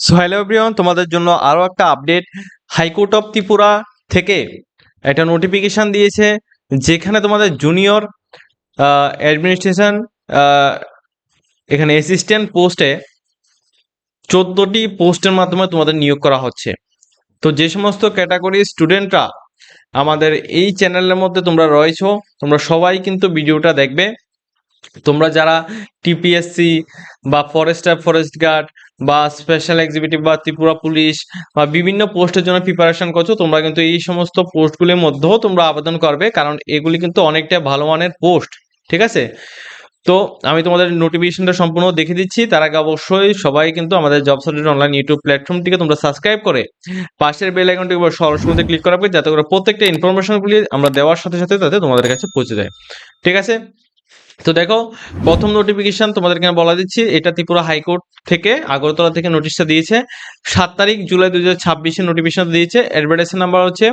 So hello everyone, তোমাদের জন্য আরও একটা আপডেট। হাইকোর্ট অফ ত্রিপুরা থেকে একটা নোটিফিকেশান দিয়েছে, যেখানে তোমাদের জুনিয়র অ্যাডমিনিস্ট্রেশন এখানে অ্যাসিস্ট্যান্ট পোস্টে 14টি পোস্টের মাধ্যমে তোমাদের নিয়োগ করা হচ্ছে। তো যে সমস্ত ক্যাটাগরির স্টুডেন্টরা আমাদের এই চ্যানেলের মধ্যে তোমরা রয়েছো, তোমরা সবাই কিন্তু ভিডিওটা দেখবে। তোমরা যারা টিপিএসসি বা ফরেস্ট গার্ড বা স্পেশাল এক্সিকিউটিভ বা ত্রিপুরা পুলিশ বা বিভিন্ন পোস্টের জন্য প্রিপারেশন করছো, তোমরা কিন্তু এই সমস্ত পোস্টগুলির মধ্যেও তোমরা আবেদন করবে, কারণ এগুলি কিন্তু অনেকটা ভালো মানের পোস্ট। ঠিক আছে, তো আমি তোমাদের নোটিফিকেশনটা সম্পূর্ণ দেখে দিচ্ছি। তার আগে অবশ্যই সবাই কিন্তু আমাদের জব সার্টিফিকেট অনলাইন ইউটিউব প্ল্যাটফর্মটিকে তোমরা সাবস্ক্রাইব করে পাশের বেল আইকনটির উপর সরাসরি ক্লিক করা হবে, যাতে করে প্রত্যেকটা ইনফরমেশনগুলি আমরা দেওয়ার সাথে সাথে তাতে তোমাদের কাছে পৌঁছে যায়। ঠিক আছে, তো দেখো, প্রথম নোটিফিকেশন তোমাদের এখানে বলা দিচ্ছি, এটা ত্রিপুরা হাইকোর্ট থেকে আগরতলা থেকে নোটিশটা দিয়েছে 7 তারিখ জুলাই 2026 নোটিফিকেশন দিয়েছে। অ্যাডভার্টাইজের নাম্বার হচ্ছে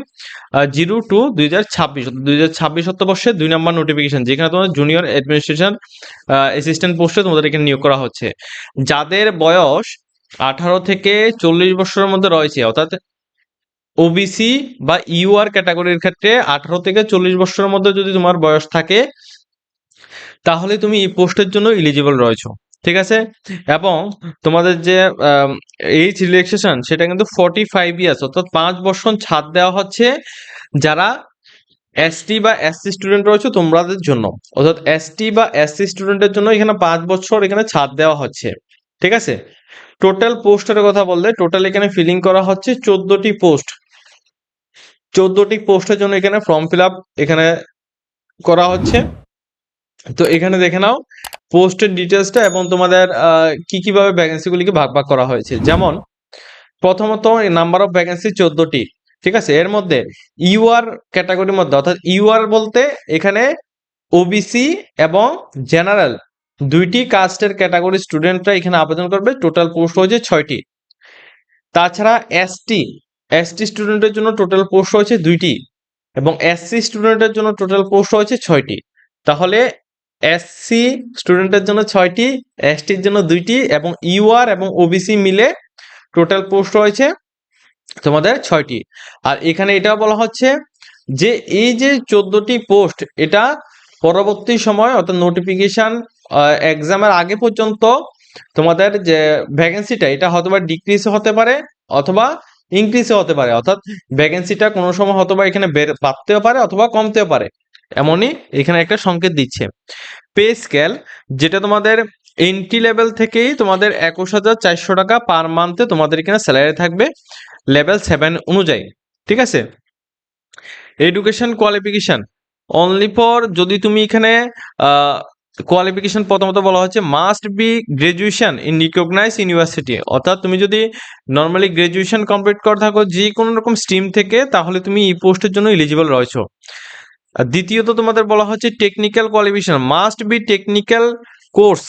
02/2026 2026 অর্থবর্ষে 2 নম্বর নোটিফিকেশন, যেখানে তোমার জুনিয়র অ্যাডমিনিস্ট্রেশন অ্যাসিস্ট্যান্ট পোস্টে তোমাদের এখানে নিয়োগ করা হচ্ছে। যাদের বয়স 18 থেকে 40 বছরের মধ্যে রয়েছে, অর্থাৎ ওবিসি বা ইউআর ক্যাটাগরির ক্ষেত্রে 18 থেকে 40 বছরের মধ্যে যদি তোমার বয়স থাকে, তাহলে তুমি এই পোস্টের জন্য এলিজিবল রয়েছো। ঠিক আছে, এবং তোমাদের যে এইজ রিল্যাক্সেশন সেটা কিন্তু 45 ইয়ার্স, অর্থাৎ 5 বছর ছাড় দেওয়া হচ্ছে যারা এসটি বা এসসি স্টুডেন্ট রয়েছে তোমাদের জন্য। অর্থাৎ এসটি বা এসসি স্টুডেন্টের জন্য এখানে 5 বছর এখানে ছাড় দেওয়া হচ্ছে। ঠিক আছে, টোটাল পোস্টের কথা বললে টোটাল এখানে ফিলিং করা হচ্ছে 14টি পোস্ট। 14টি পোস্টের জন্য এখানে ফর্ম ফিল আপ এখানে করা হচ্ছে। তো এখানে দেখে নাও পোস্টের ডিটেলসটা এবং তোমাদের কিভাবে ভ্যাকেন্সিগুলিকে ভাগ ভাগ করা হয়েছে। যেমন প্রথমত নাম্বার অফ ভ্যাকেন্সি 14টি। ঠিক আছে, এর মধ্যে ইউআর ক্যাটাগরির মধ্যে, অর্থাৎ ইউআর বলতে এখানে ওবিসি এবং জেনারেল দুইটি কাস্টের ক্যাটাগরি স্টুডেন্টরা এখানে আবেদন করবে। টোটাল পোস্ট হয়েছে 6টি। তাছাড়া এসটি স্টুডেন্টের জন্য টোটাল পোস্ট হয়েছে 2টি এবং এসসি স্টুডেন্টের জন্য টোটাল পোস্ট হয়েছে 6টি। তাহলে এসসি স্টুডেন্টের জন্য 6টি, এসটির জন্য 2টি এবং ইউআর এবং ওবিসি মিলে টোটাল পোস্ট হয়েছে তোমাদের 6টি। আর এখানে এটা বলা হচ্ছে যে এই যে 14টি পোস্ট, এটা পরবর্তী সময় অর্থাৎ নোটিফিকেশন এক্সামের আগে পর্যন্ত তোমাদের যে ভ্যাকেন্সিটা এটা হয়তো বা ডিক্রিজ হতে পারে অথবা ইনক্রিজও হতে পারে। অর্থাৎ ভ্যাকেন্সিটা কোনো সময় হয়তো বা এখানে বাড়তেও পারে অথবা কমতেও পারে, এমনই এখানে একটা সংকেত দিচ্ছে। পে স্কেল, যেটা তোমাদের এন্ট্রি লেভেল থেকেই তোমাদের 21,400 টাকা পার মান্থে তোমাদের এখানে স্যালারি থাকবে লেভেল 7 অনুযায়ী। ঠিক আছে, এডুকেশন কোয়ালিফিকেশন অনলি ফর, যদি তুমি এখানে কোয়ালিফিকেশন প্রথমত বলা হচ্ছে must be graduation in recognise university, অর্থাৎ তুমি যদি নর্মালি গ্রাজুয়েশন কমপ্লিট করে থাকো যে কোনো রকম স্ট্রিম থেকে, তাহলে তুমি এই পোস্টের জন্য এলিজিবল রয়েছো। আর দ্বিতীয়ত তোমাদের বলা হচ্ছে technical qualification must be technical course,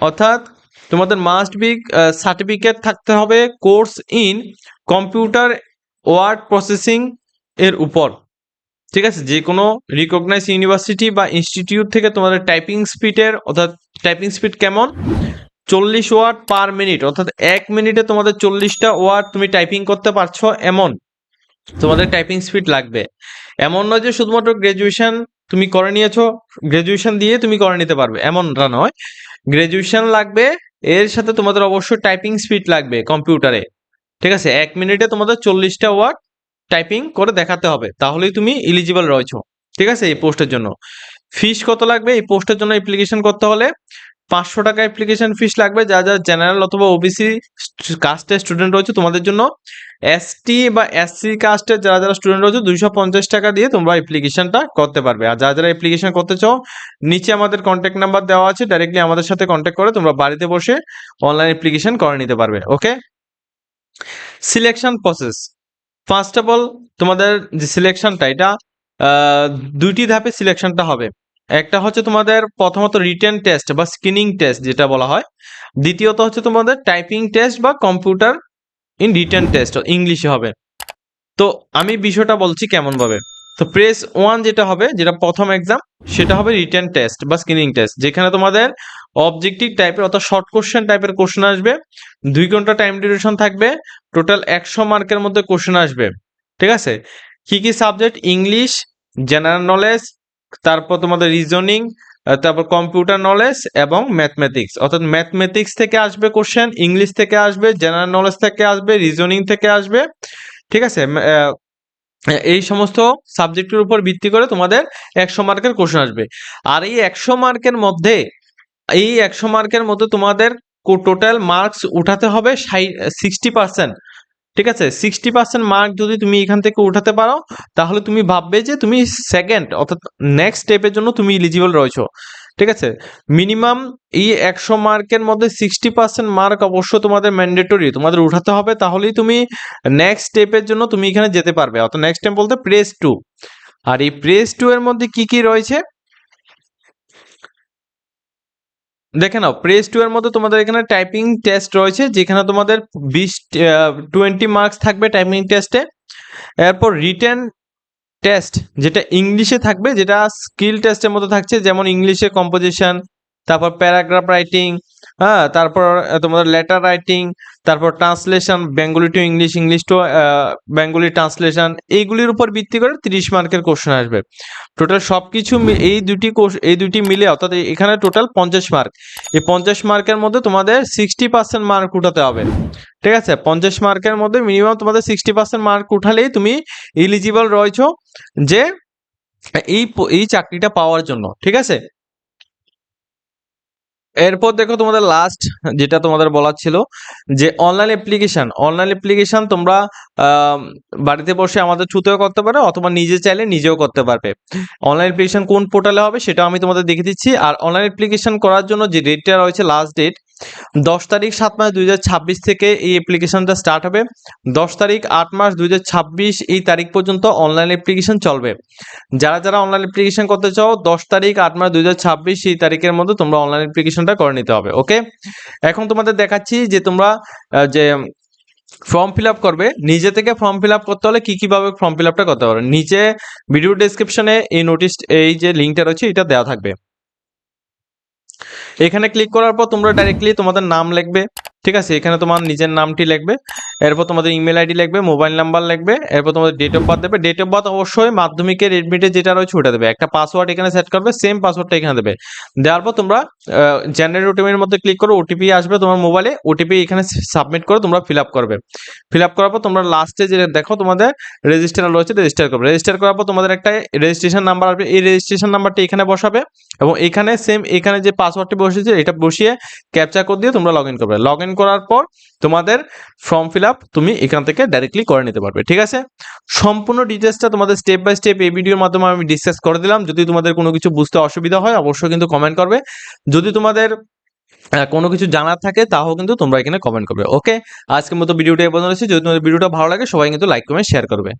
অর্থাৎ তোমাদের মাস্ট বি সার্টিফিকেট থাকতে হবে course in computer word processing এর উপর। ঠিক আছে, যে কোনো রিকগনাইজ ইউনিভার্সিটি বা ইনস্টিটিউট থেকে তোমাদের টাইপিং স্পিডের, অর্থাৎ টাইপিং স্পিড কেমন 40 ওয়ার্ড পার মিনিট, অর্থাৎ 1 মিনিটে তোমাদের 40টা ওয়ার্ড তুমি টাইপিং করতে পারছো, এমন তোমাদের টাইপিং স্পিড লাগবে। এমন নয় যে শুধুমাত্র গ্রাজুয়েশন তুমি করে নিয়েছো, গ্রাজুয়েশন দিয়ে তুমি করে নিতে পারবে, এমনটা নয়। গ্রাজুয়েশন লাগবে, এর সাথে তোমাদের অবশ্যই টাইপিং স্পিড লাগবে কম্পিউটারে। ঠিক আছে, 1 মিনিটে তোমাদের 40টা ওয়ার্ড টাইপিং করে দেখাতে হবে, তাহলেই তুমি এলিজিবল রয়েছো। ঠিক আছে, এই পোস্টের জন্য ফিস কত লাগবে? এই পোস্টের জন্য অ্যাপ্লিকেশন করতে হলে 500 টাকা অ্যাপ্লিকেশন ফিস লাগবে, যা যা জেনারেল অথবা ওবিসি কাস্টের স্টুডেন্ট রয়েছে তোমাদের জন্য। এসটি বা এসসি কাস্টের যারা যারা স্টুডেন্ট রয়েছে 250 টাকা দিয়ে তোমরা অ্যাপ্লিকেশনটা করতে পারবে। আর যারা যারা অ্যাপ্লিকেশন করতে চাও, নিচে আমাদের কন্ট্যাক্ট নাম্বার দেওয়া আছে, ডাইরেক্টলি আমাদের সাথে কন্ট্যাক্ট করে তোমরা বাড়িতে বসে অনলাইন অ্যাপ্লিকেশন করে নিতে পারবে। Okay, selection process, first of all তোমাদের যে সিলেকশনটা, এটা 2টি ধাপে সিলেকশনটা হবে। একটা হচ্ছে তোমাদের প্রথমত রিটেন টেস্ট বা স্ক্রিনিং টেস্ট যেটা বলা হয়, দ্বিতীয়ত হচ্ছে তোমাদের টাইপিং টেস্ট বা কম্পিউটার ইন রিটেন টেস্ট, ইংলিশে হবে। তো আমি বিষয়টা বলছি কেমন ভাবে। তো প্রেস 1 যেটা হবে, যেটা প্রথম এক্সাম, সেটা হবে রিটেন টেস্ট বা স্ক্রিনিং টেস্ট, যেখানে তোমাদের অবজেক্টিভ টাইপের অর্থাৎ শর্ট কোশ্চেন টাইপের কোশ্চেন আসবে, 2 ঘন্টা টাইম ডিউরেশন থাকবে, টোটাল 100 মার্কের মধ্যে কোশ্চেন আসবে। ঠিক আছে, কি কি সাবজেক্ট? ইংলিশ, জেনারেল নলেজ, তারপর তোমাদের রিজনিং, তারপর কম্পিউটার নলেজ এবং ম্যাথমেটিক্স। অর্থাৎ ম্যাথমেটিক্স থেকে আসবে কোশ্চেন, ইংলিশ থেকে আসবে, জেনারেল নলেজ থেকে আসবে, রিজনিং থেকে আসবে। ঠিক আছে, এই সমস্ত সাবজেক্টের উপর ভিত্তি করে তোমাদের 100 মার্কের কোশ্চেন আসবে। আর এই 100 মার্কের মধ্যে তোমাদের টোটাল মার্কস উঠাতে হবে 60%। ঠিক আছে, 60% মার্ক যদি তুমি এখান থেকে উঠাতে পারো, তাহলে তুমি ভাববে যে তুমি সেকেন্ড অর্থাৎ নেক্সট স্টেপের জন্য তুমি এলিজিবল রয়েছো। ঠিক আছে, মিনিমাম এই 100 মার্কের মধ্যে 60% মার্ক অবশ্য তোমাদের ম্যান্ডেটরি, তোমাদের উঠাতে হবে, তাহলেই তুমি নেক্সট স্টেপের জন্য তুমি এখানে যেতে পারবে। অর্থাৎ নেক্সট স্টেপ বলতে প্রেস 2। আর এই প্রেস 2 এর মধ্যে কি কি রয়েছে দেখে নাও। প্রেস 2 এর মধ্যে তোমাদের এখানে টাইপিং টেস্ট রয়েছে, যেখানে তোমাদের 20 মার্কস থাকবে টাইপিং টেস্টে। এরপর রিটেন টেস্ট, যেটা ইংলিশে থাকবে, যেটা স্কিল টেস্টের মতো থাকছে, যেমন ইংলিশে কম্পোজিশন, তারপর প্যারাগ্রাফ রাইটিং, হ্যাঁ, তারপর তোমাদের লেটার রাইটিং, তারপর translation, Bengali to English, English to Bengali translation, এইগুলির উপর ভিত্তি করে 30 মার্কের কোশ্চেন আসবে। টোটাল সবকিছু এই দুটি মিলে অর্থাৎ এখানে টোটাল 50 মার্ক। এই 50 মার্কের মধ্যে তোমাদের 60% মার্ক উঠাতে হবে। ঠিক আছে, 50 মার্কের মধ্যে মিনিমাম তোমাদের 60% মার্ক উঠালেই তুমি এলিজিবল রয়েছো যে এই চাকরিটা পাওয়ার জন্য। ঠিক আছে, এরপর দেখো তোমাদের লাস্ট যেটা তোমাদের বলার ছিল, যে অনলাইন অ্যাপ্লিকেশন তোমরা বাড়িতে বসে আমাদের থ্রুতেও করতে পারো, অথবা নিজে চাইলে নিজেও করতে পারবে। অনলাইন অ্যাপ্লিকেশন কোন পোর্টালে হবে সেটা আমি তোমাদের দেখে দিচ্ছি। আর অনলাইন অ্যাপ্লিকেশন করার জন্য যে ডেটটা রয়েছে, লাস্ট ডেট 10 তারিখ 7 মাস 2026 থেকে এই অ্যাপ্লিকেশনটা স্টার্ট হবে। 10 তারিখ 8 মাস 2026 এই তারিখ পর্যন্ত অনলাইন অ্যাপ্লিকেশন চলবে। যারা যারা অনলাইন অ্যাপ্লিকেশন করতে চাও, 10 তারিখ 8 মাস 2026 এই তারিখের মধ্যে তোমরা অনলাইন অ্যাপ্লিকেশনটা করে নিতে হবে। ওকে, এখন তোমাদের দেখাচ্ছি যে তোমরা যে ফর্ম ফিল আপ করবে, নিজে থেকে ফর্ম ফিল আপ করতে হলে কিভাবে ফর্ম ফিল আপটা করতে পারো, নিচে ভিডিও ডেসক্রিপশনে এই যে লিঙ্কটা রয়েছে এটা দেওয়া থাকবে। এখানে ক্লিক করার পর তোমরা ডাইরেক্টলি তোমাদের নাম লিখবে। ঠিক আছে, এখানে তোমার নিজের নামটি লিখবে, এরপর তোমাদের ইমেল আইডি লিখবে, মোবাইল নাম্বার লিখবে, এরপর তোমাদের ডেট অফ বার্থ দেবে। ডেট অফ বার্থ অবশ্যই মাধ্যমিকের এডমিটে যেটা রয়েছে ওটা দেবে। একটা পাসওয়ার্ড এখানে সেট করবে, সেম পাসওয়ার্ডটা এখানে দেবে। দেওয়ার পর তোমরা জেনারেট ওটিপির মধ্যে ক্লিক করো, ওটিপি আসবে তোমার মোবাইলে, ওটিপি এখানে সাবমিট করে তোমরা ফিল আপ করবে। ফিল আপ করার পর তোমরা লাস্টে যে দেখো তোমাদের রেজিস্টার রয়েছে, রেজিস্টার করবে। রেজিস্টার করার পর তোমাদের একটা রেজিস্ট্রেশন নাম্বার আসবে, এই রেজিস্ট্রেশন নাম্বারটা এখানে বসাবে, এবং এখানে সেম এখানে যে পাসওয়ার্ডটি বসেছে এটা বসিয়ে ক্যাপচা কোড দিয়ে তোমরা লগ ইন করবে। লগ ইন করার পর তোমাদের ফর্ম ফিল আপ তুমি এখান থেকে ডাইরেক্টলি করে নিতে পারবে। ঠিক আছে, সম্পূর্ণ ডিটেলসটা তোমাদের স্টেপ বাই স্টেপ এই ভিডিওর মাধ্যমে আমি ডিসকাস করে দিলাম। যদি তোমাদের কোনো কিছু বুঝতে অসুবিধা হয় অবশ্যই কিন্তু কমেন্ট করবে। যদি তোমাদের কোনো কিছু জানার থাকে তাও কিন্তু তোমরা এখানে কমেন্ট করবে। ওকে, আজকের মতো ভিডিওটা এই পর্যন্ত রয়েছে। যদি তোমাদের ভিডিওটা ভালো লাগে সবাই কিন্তু লাইক কমেন্ট শেয়ার করবে।